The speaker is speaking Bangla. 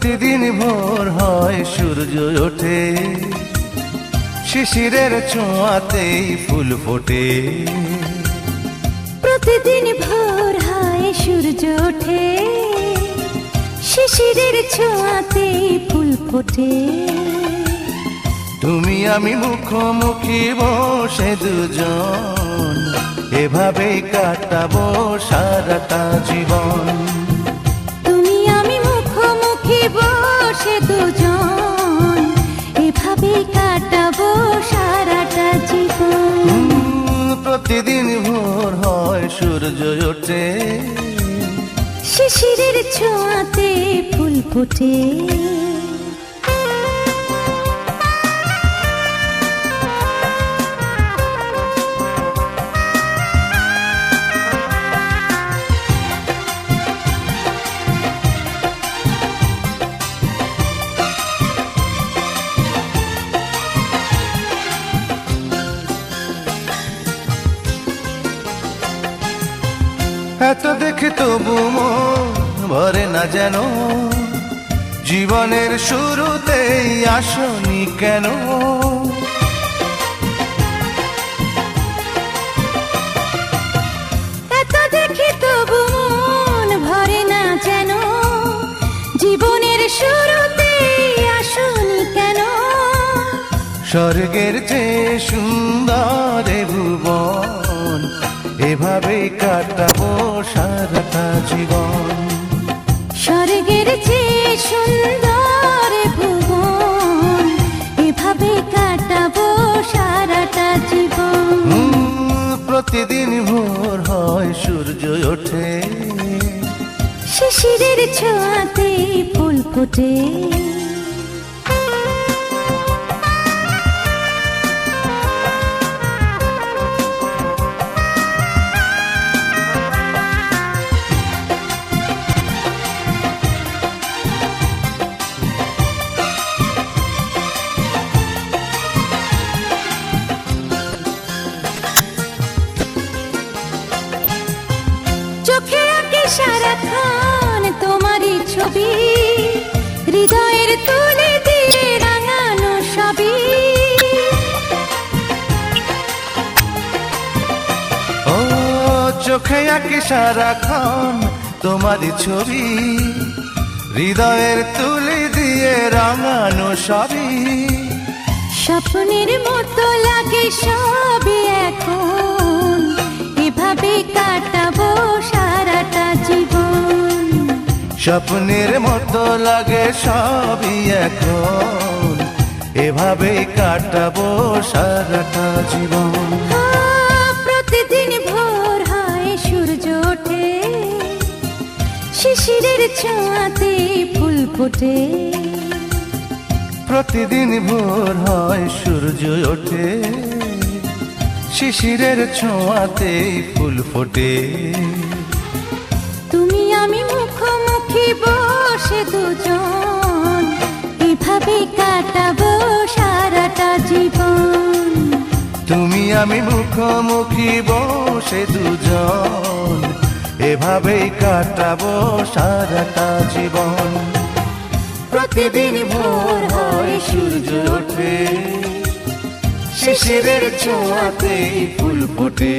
প্রতিদিন ভোর হয় সূর্য ওঠে, শিশিরের ছোঁয়াতেই ফুল ফোটে। প্রতিদিন ভোর হয় সূর্য ওঠে, শিশিরের ছোঁয়াতেই ফুল ফোটে। তুমি আমি মুখোমুখি বসে দুজন, এভাবেই কাটাবো সারাটা জীবন। তুমি আমি মুখোমুখি বসে দুজন, এভাবেই কাটাবো সারাটা জীবন। প্রতিদিন ভোর হয় সূর্য ওঠে, শিশিরের ছোঁয়াতে ফুল ফোটে। এত দেখে তবু মন ভরে না যেন, জীবনের শুরুতেই আসনি কেন? এত দেখে তবু মন ভরে না যেন, জীবনের শুরুতেই আসনি কেন? স্বর্গের চেয়ে সুন্দর এ ভুবন, এভাবেই কাটাবো সারাটা জীবন। স্বর্গের চেয়ে সুন্দর ভুবন, এভাবে কাটাবো সারাটা জীবন। প্রতিদিন ভোর হয় সূর্য ওঠে, শিশিরের ছোঁয়াতে ফুল ফোটে। চোখে আঁকে সারাক্ষণ তোমারই ছবি, হৃদয়ের তুলে দিয়ে রাঙানো সবই। ও চোখে আঁকে সারাক্ষণ তোমারই ছবি, হৃদয়ের তুলে দিয়ে রাঙানো সবই। স্বপ্নের মতো লাগে সবই এখন, এভাবে কাটাবো সারাটা জীবন। স্বপ্নের মতো লাগে সবই এখন, এভাবেই কাটাবো সারাটা জীবন। প্রতিদিন ভোর হয় সূর্য ওঠে, শিশিরের ছোঁয়াতে ফুল ফোটে। প্রতিদিন ভোর হয় সূর্য ওঠে, শিশিরের ছোঁয়াতেই ফুল ফোটে। তুমি আমি মুখোমুখি বসে দুজন, এভাবে কাটাবো সারাটা জীবন। তুমি আমি মুখোমুখি বসে দুজন, এভাবেই কাটাবো সারাটা জীবন। প্রতিদিন ভোর হয় সূর্য ওঠে, শিশিরের ছোঁয়াতেই ফুল ফোটে।